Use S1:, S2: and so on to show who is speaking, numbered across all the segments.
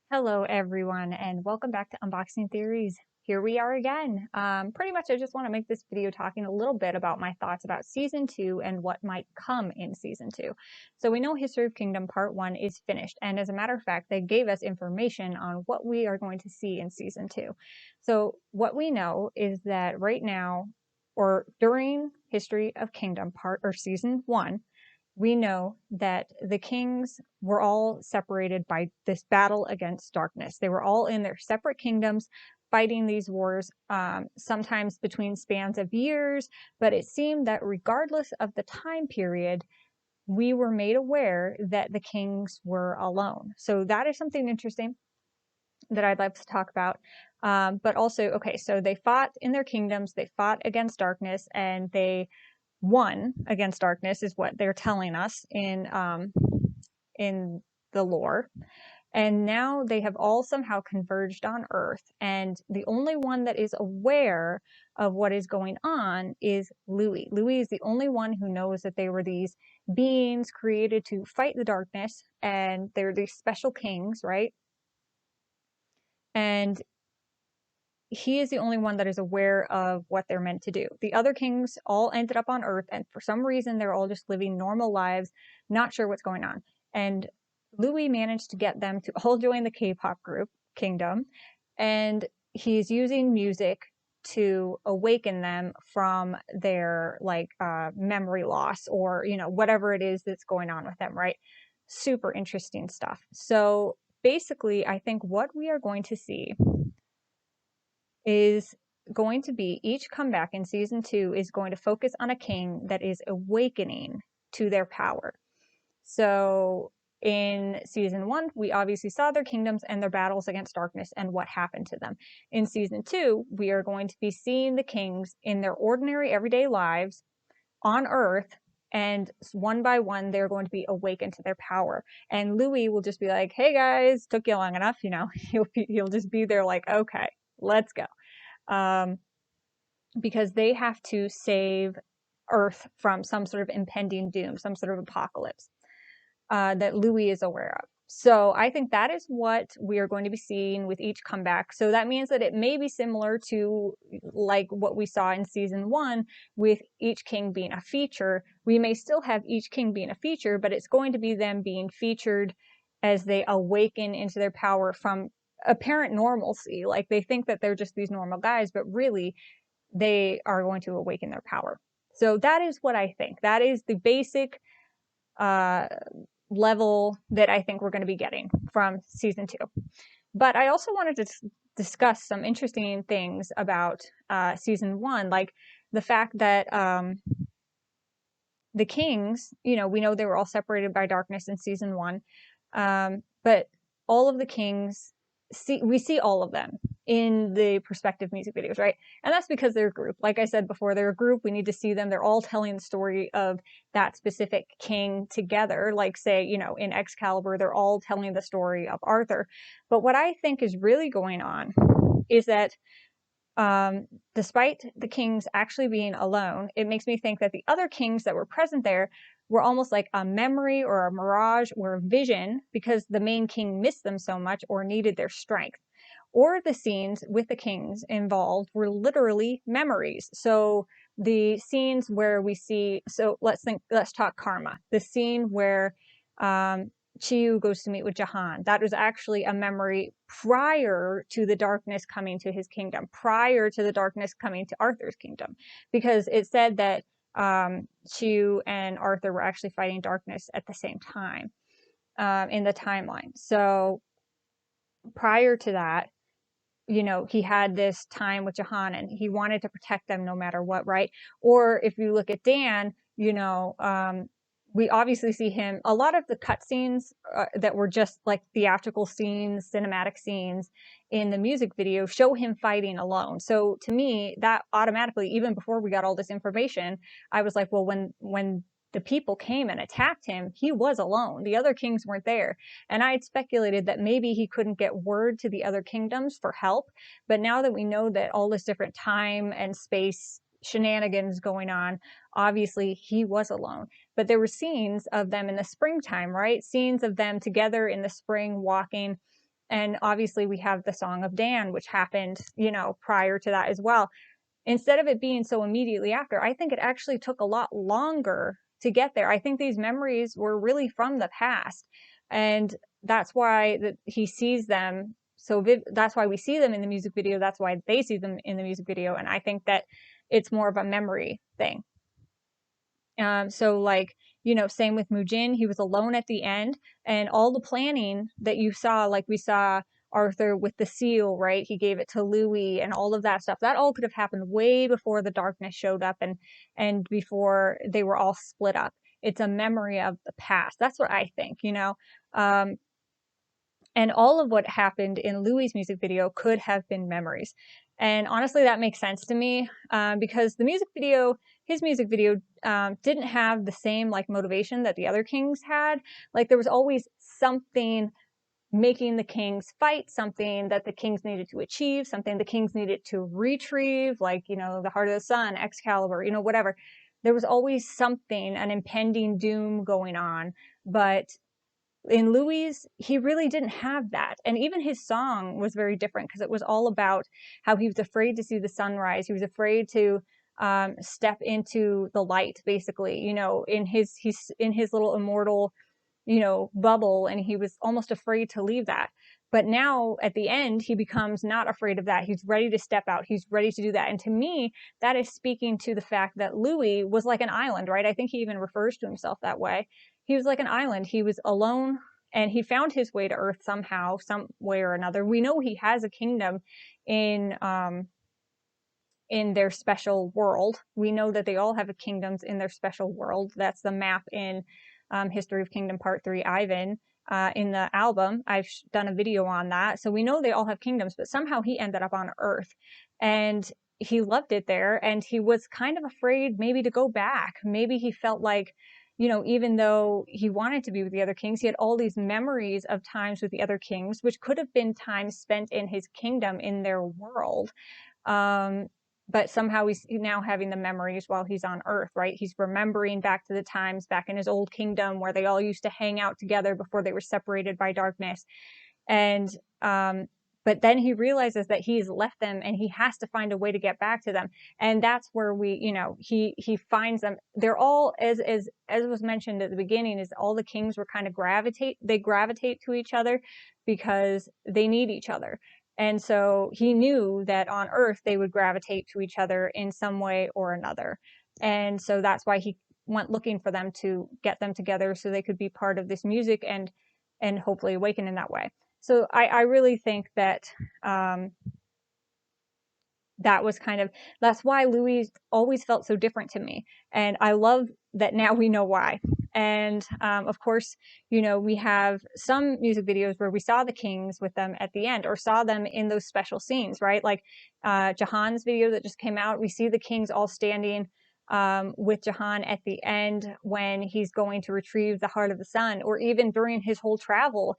S1: Hello, everyone, and welcome back to Unboxing Theories. Here we are again. Pretty much, I just want to make this video talking a little bit about my thoughts about Season 2 and what might come in Season 2. So we know History of Kingdom Part 1 is finished, and as a matter of fact, they gave us information on what we are going to see in Season 2. So what we know is that right now, or during History of Kingdom Part, or Season 1, we know that the kings were all separated by this battle against darkness. They were all in their separate kingdoms fighting these wars, sometimes between spans of years, but it seemed that regardless of the time period, we were made aware that the kings were alone. So that is something interesting that I'd like to talk about. But also, okay, so they fought in their kingdoms, they fought against darkness, and they won against darkness is what they're telling us in the lore. And now they have all somehow converged on Earth, and the only one that is aware of what is going on is Louis. Louis is the only one who knows that they were these beings created to fight the darkness, and they're these special kings, right? And he is the only one that is aware of what they're meant to do. The other kings all ended up on Earth, and for some reason, they're all just living normal lives, not sure what's going on. And Louis managed to get them to all join the K-pop group, Kingdom, and he's using music to awaken them from their memory loss or, whatever it is that's going on with them, right? Super interesting stuff. So basically, I think what we are going to see is going to be each comeback in season 2 is going to focus on a king that is awakening to their power. So in season 1, we obviously saw their kingdoms and their battles against darkness and what happened to them. In season 2, we are going to be seeing the kings in their ordinary everyday lives on Earth, and one by one, they're going to be awakened to their power. And Louis will just be like, hey guys, took you long enough, he'll just be there like, okay, let's go. Because they have to save Earth from some sort of impending doom, some sort of apocalypse that Louis is aware of. So I think that is what we are going to be seeing with each comeback. So that means that it may be similar to like what we saw in season 1 with each king being a feature. We may still have each king being a feature, but it's going to be them being featured as they awaken into their power from apparent normalcy. Like they think that they're just these normal guys, but really they are going to awaken their power. So that is what I think. That is the basic level that I think we're going to be getting from season 2. But I also wanted to discuss some interesting things about season 1, like the fact that the kings, we know they were all separated by darkness in season 1, but all of the kings, we see all of them in the perspective music videos, right? And that's because they're a group. Like I said before, they're a group. We need to see them. They're all telling the story of that specific king together. Like, say, in Excalibur, they're all telling the story of Arthur. But what I think is really going on is that despite the kings actually being alone, it makes me think that the other kings that were present there were almost like a memory or a mirage or a vision because the main king missed them so much or needed their strength. Or the scenes with the kings involved were literally memories. So the scenes where we see, so let's talk Karma. The scene where Chiyu goes to meet with Jahan. That was actually a memory prior to the darkness coming to his kingdom, prior to the darkness coming to Arthur's kingdom, because it said that Chiyu and Arthur were actually fighting darkness at the same time in the timeline. So prior to that, he had this time with Jahan and he wanted to protect them no matter what, right? Or if you look at Dan, we obviously see him, a lot of the cutscenes that were just like theatrical scenes, cinematic scenes in the music video show him fighting alone. So to me, that automatically, even before we got all this information, I was like, well, when the people came and attacked him, he was alone. The other kings weren't there. And I had speculated that maybe he couldn't get word to the other kingdoms for help. But now that we know that all this different time and space shenanigans going on, obviously he was alone. But there were scenes of them in the springtime, right? Scenes of them together in the spring walking. And obviously we have the Song of Dan, which happened, you know, prior to that as well. Instead of it being so immediately after, I think it actually took a lot longer to get there. I think these memories were really from the past. And that's why he sees them so that's why we see them in the music video. That's why they see them in the music video. And I think that it's more of a memory thing. So like, you know, same with Mujin, he was alone at the end, and all the planning that you saw, like we saw Arthur with the seal, right? He gave it to Louis and all of that stuff. That all could have happened way before the darkness showed up and before they were all split up. It's a memory of the past. That's what I think, you know. And all of what happened in Louis' music video could have been memories. And honestly, that makes sense to me because the music video, his music video, didn't have the same like motivation that the other kings had. Like there was always something making the kings fight, something that the kings needed to achieve, something the kings needed to retrieve, like, you know, the Heart of the Sun, Excalibur, you know, whatever. There was always something, an impending doom going on. But in Louis, he really didn't have that. And even his song was very different because it was all about how he was afraid to see the sunrise. He was afraid to step into the light, basically, you know, he's in his little immortal, you know, bubble, and he was almost afraid to leave that. But now at the end, he becomes not afraid of that. He's ready to step out. He's ready to do that. And to me, that is speaking to the fact that Louis was like an island, right? I think he even refers to himself that way. He was like an island. He was alone and he found his way to Earth somehow, some way or another. We know he has a kingdom in their special world. We know that they all have kingdoms in their special world. That's the map in History of Kingdom Part 3, Ivan. In the album, I've done a video on that. So we know they all have kingdoms, but somehow he ended up on Earth. And he loved it there. And he was kind of afraid maybe to go back. Maybe he felt like, you know, even though he wanted to be with the other kings, he had all these memories of times with the other kings, which could have been time spent in his kingdom, in their world. But somehow he's now having the memories while he's on Earth, right? He's remembering back to the times back in his old kingdom where they all used to hang out together before they were separated by darkness. And but then he realizes that he's left them and he has to find a way to get back to them. And that's where we, you know, he finds them. They're all, as was mentioned at the beginning, is all the kings were kind of gravitate to each other because they need each other. And so he knew that on Earth they would gravitate to each other in some way or another. And so that's why he went looking for them, to get them together so they could be part of this music and hopefully awaken in that way. So I really think that that was that's why Louis always felt so different to me. And I love that now we know why. And of course, you know, we have some music videos where we saw the kings with them at the end, or saw them in those special scenes, right? Like Jahan's video that just came out, we see the kings all standing with Jahan at the end when he's going to retrieve the Heart of the Sun, or even during his whole travel,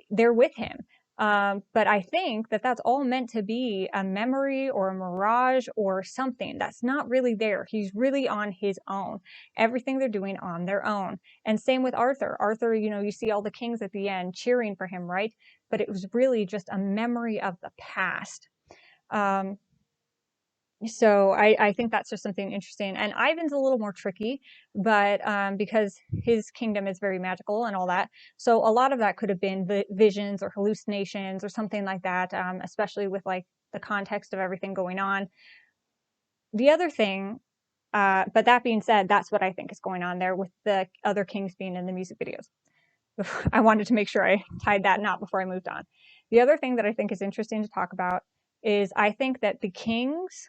S1: they're with him. But I think that that's all meant to be a memory or a mirage or something that's not really there. He's really on his own. Everything they're doing on their own. And same with Arthur. Arthur, you know, you see all the kings at the end cheering for him, right? But it was really just a memory of the past. So I think that's just something interesting. And Ivan's a little more tricky, but because his kingdom is very magical and all that. So a lot of that could have been visions or hallucinations or something like that, especially with like the context of everything going on. The other thing, but that being said, that's what I think is going on there with the other kings being in the music videos. I wanted to make sure I tied that knot before I moved on. The other thing that I think is interesting to talk about is I think that the kings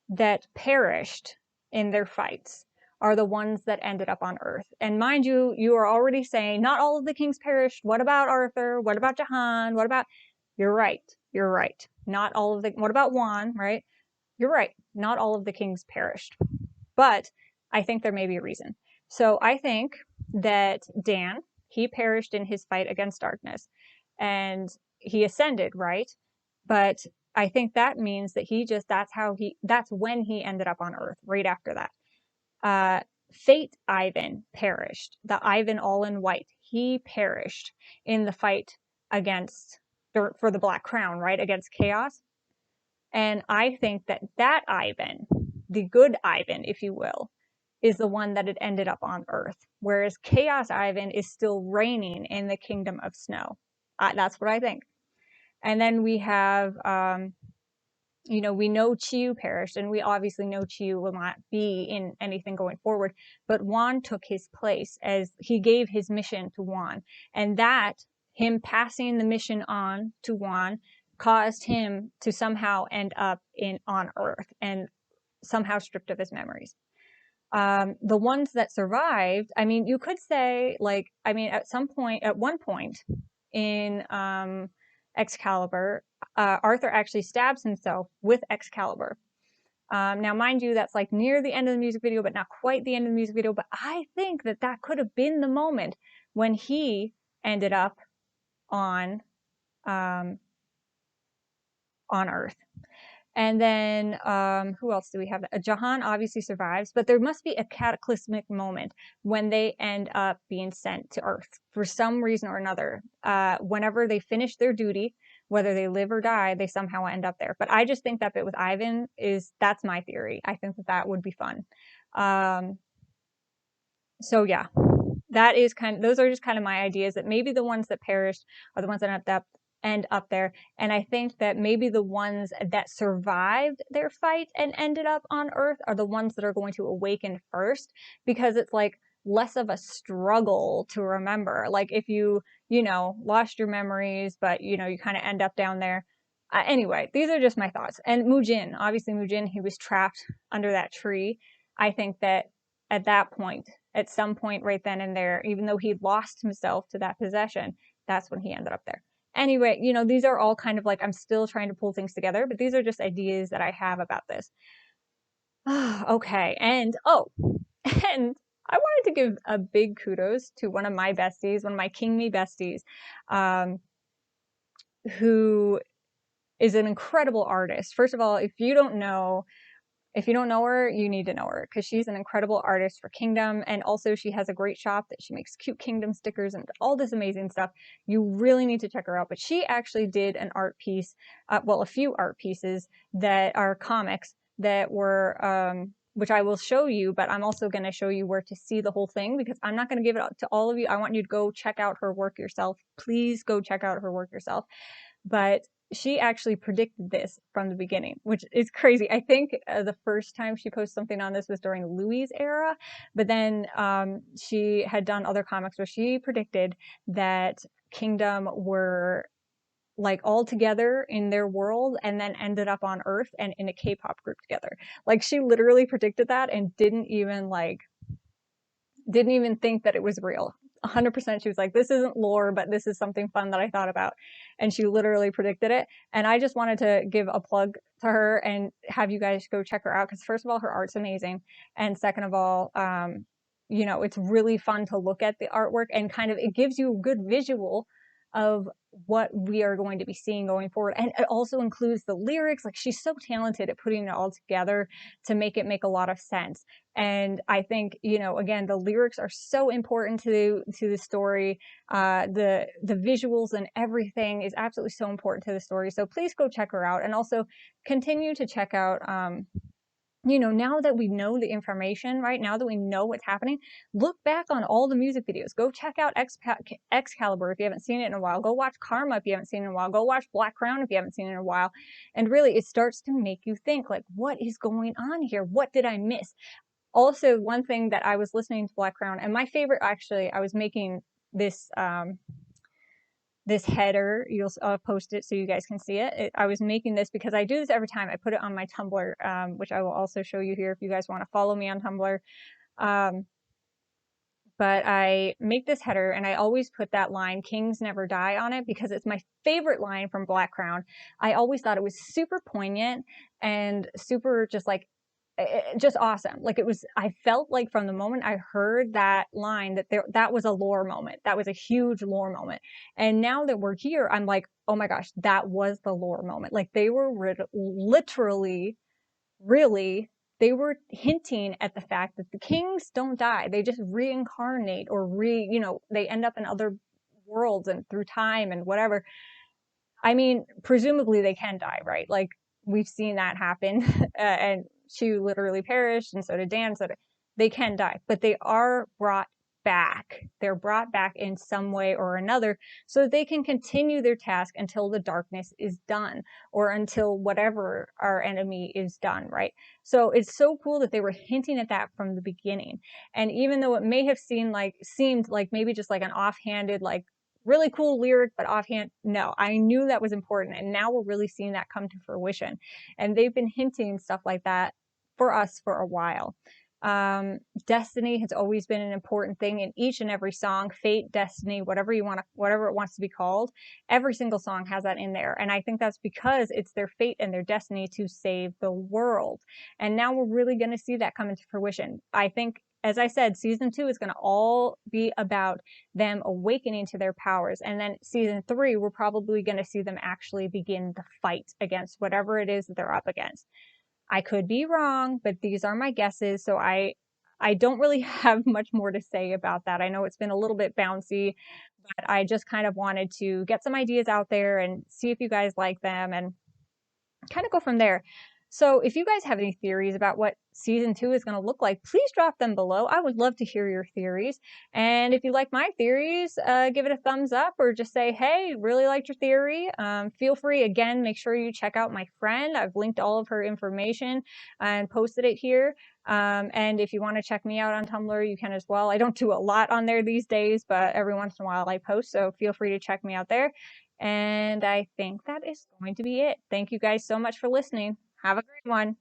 S1: that perished in their fights are the ones that ended up on Earth. And mind you, you are already saying not all of the kings perished. What about Arthur? What about Jahan? What about... You're right. You're right. Not all of the... What about Juan, right? You're right. Not all of the kings perished. But I think there may be a reason. So I think that Dan, he perished in his fight against darkness. And he ascended, right? But I think that means that that's when he ended up on Earth, right after that. Fate Ivan perished. The Ivan all in white. He perished in the fight against for the Black Crown, right, against Chaos. And I think that that Ivan, the good Ivan, if you will, is the one that had ended up on Earth, whereas Chaos Ivan is still reigning in the Kingdom of Snow. That's what I think. And then we have, you know, we know Chiyu perished, and we obviously know Chiyu will not be in anything going forward, but Wan took his place as he gave his mission to Wan. And that, him passing the mission on to Wan, caused him to somehow end up on Earth and somehow stripped of his memories. The ones that survived, I mean, you could say, like, I mean, at one point in Excalibur, Arthur actually stabs himself with Excalibur. Now, mind you, that's like near the end of the music video, but not quite the end of the music video. But I think that that could have been the moment when he ended up on Earth. And then who else do we have? Jahan obviously survives, but there must be a cataclysmic moment when they end up being sent to Earth for some reason or another. Whenever they finish their duty, whether they live or die, they somehow end up there. But I just think that bit with Ivan that's my theory. I think that that would be fun. So yeah, those are just kind of my ideas, that maybe the ones that perished are the ones that end up there. And I think that maybe the ones that survived their fight and ended up on Earth are the ones that are going to awaken first, because it's like less of a struggle to remember. Like if you know, lost your memories, but you know, you kind of end up down there. Anyway, these are just my thoughts. And Mujin, obviously Mujin, he was trapped under that tree. I think that at that point, at some point right then and there, even though he lost himself to that possession, that's when he ended up there. Anyway, you know, these are all kind of like, I'm still trying to pull things together, but these are just ideas that I have about this. Okay. And and I wanted to give a big kudos to one of my besties, one of my King Me besties, who is an incredible artist. First of all, if you don't know her, you need to know her, because she's an incredible artist for Kingdom. And also she has a great shop that she makes cute Kingdom stickers and all this amazing stuff. You really need to check her out. But she actually did an art piece, a few art pieces that are comics that were, which I will show you, but I'm also going to show you where to see the whole thing, because I'm not going to give it out to all of you. I want you to go check out her work yourself. Please go check out her work yourself. But she actually predicted this from the beginning, which is crazy. I think the first time she posted something on this was during Louis' era, but then she had done other comics where she predicted that Kingdom were like all together in their world and then ended up on Earth and in a K-pop group together. Like she literally predicted that and didn't even think that it was real. 100% she was like, this isn't lore, but this is something fun that I thought about. And she literally predicted it. And I just wanted to give a plug to her and have you guys go check her out, because first of all, her art's amazing. And second of all, you know, it's really fun to look at the artwork, and kind of it gives you a good visual of what we are going to be seeing going forward. And it also includes the lyrics. Like she's so talented at putting it all together to make it make a lot of sense. And I think, you know, again, the lyrics are so important to the story. The visuals and everything is absolutely so important to the story. So please go check her out, and also continue to check out, you know, now that we know the information, right? Now that we know what's happening, look back on all the music videos. Go check out Excalibur if you haven't seen it in a while. Go watch Karma if you haven't seen it in a while. Go watch Black Crown if you haven't seen it in a while. And really, it starts to make you think, like, what is going on here? What did I miss? Also, one thing that I was listening to Black Crown, and my favorite, actually, I was making this this header. I'll post it so you guys can see it. I was making this because I do this every time. I put it on my Tumblr, which I will also show you here if you guys want to follow me on Tumblr. But I make this header, and I always put that line, "Kings never die," on it, because it's my favorite line from Black Crown. I always thought it was super poignant and super just awesome. Like I felt like from the moment I heard that line that was a lore moment. That was a huge lore moment. And now that we're here, I'm like, oh my gosh, that was the lore moment. Like they were literally, really, they were hinting at the fact that the kings don't die. They just reincarnate or they end up in other worlds and through time and whatever. I mean, presumably they can die, right? Like we've seen that happen, and she literally perished, and so did Dan. They can die, but they are brought back. They're brought back in some way or another so that they can continue their task until the darkness is done or until whatever our enemy is done, right? So it's so cool that they were hinting at that from the beginning. And even though it may have seemed like maybe just like an offhanded, like really cool lyric, but offhand, no, I knew that was important. And now we're really seeing that come to fruition. And they've been hinting stuff like that for us for a while. Destiny has always been an important thing in each and every song. Fate, destiny, whatever you want to, whatever it wants to be called, every single song has that in there. And I think that's because it's their fate and their destiny to save the world. And now we're really going to see that come into fruition. I think, as I said, season 2 is going to all be about them awakening to their powers. And then season 3, we're probably going to see them actually begin the fight against whatever it is that they're up against. I could be wrong, but these are my guesses. So I don't really have much more to say about that. I know it's been a little bit bouncy, but I just kind of wanted to get some ideas out there and see if you guys like them and kind of go from there. So if you guys have any theories about what season 2 is going to look like, please drop them below. I would love to hear your theories. And if you like my theories, give it a thumbs up or just say, hey, really liked your theory. Feel free, again, make sure you check out my friend. I've linked all of her information and posted it here. And if you want to check me out on Tumblr, you can as well. I don't do a lot on there these days, but every once in a while I post, so feel free to check me out there. And I think that is going to be it. Thank you guys so much for listening. Have a great one.